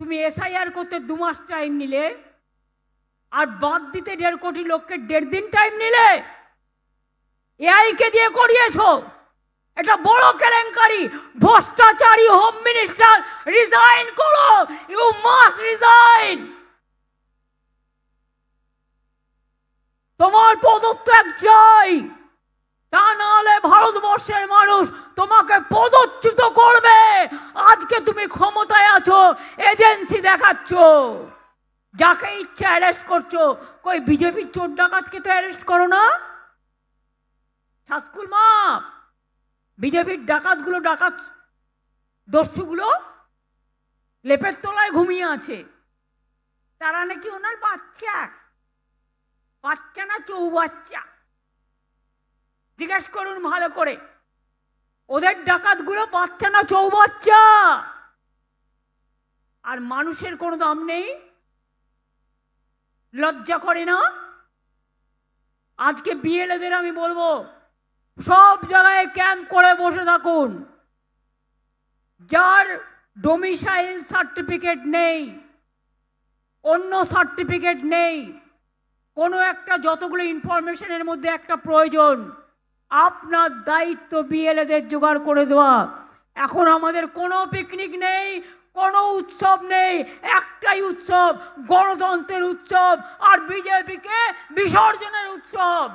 তুমি এসআইআর করতে 2 মাস টাইম নিলে, আর বাদ দিতে 1.5 কোটি লোককে 1.5 দিন টাইম নিলে। এআইকে দিয়ে করিয়েছো, এটা বড় কেলেঙ্কারি। ভ্রষ্টাচারী হোম মিনিস্টার, রিজাইন করো, ইউ মাস্ট রিজাইন। তোমার পদত্যাগ চাই, তা নাহলে ভারতবর্ষের মানুষ তোমাকে পদচ্যুত করবে। আজকে তুমি ক্ষমতায় আছো, এজেন্সি দেখাচ্ছ, যাকে ইচ্ছা অ্যারেস্ট করছো। কই বিজেপির চোর ডাকাতকে তো অ্যারেস্ট করো না? সাতকুল মা, বিজেপির ডাকাতগুলো, ডাকাত দস্যুগুলো লেপের তলায় ঘুমিয়ে আছে। তারা নাকি ওনার বাচ্চা, বাচ্চা না চৌবাচ্চা, জিজ্ঞেস করুন ভালো করে। ওদের ডাকাতগুলো বাচ্চা না চৌবাচ্চা? আর মানুষের কোনো দাম নেই, লজ্জা করে না? আজকে বিএলএদের আমি বলবো, সব জায়গায় ক্যাম্প করে বসে থাকুন। যার ডোমিসাইল সার্টিফিকেট নেই, অন্য সার্টিফিকেট নেই, কোনো একটা, যতগুলো ইনফরমেশনের মধ্যে একটা প্রয়োজন, আপনার দায়িত্ব বিএলএদের জোগাড় করে দেওয়া। এখন আমাদের কোনো পিকনিক নেই, কোনো উৎসব নেই, একটাই উৎসব, গণতন্ত্রের উৎসব আর বিজেপিকে বিসর্জনের উৎসব।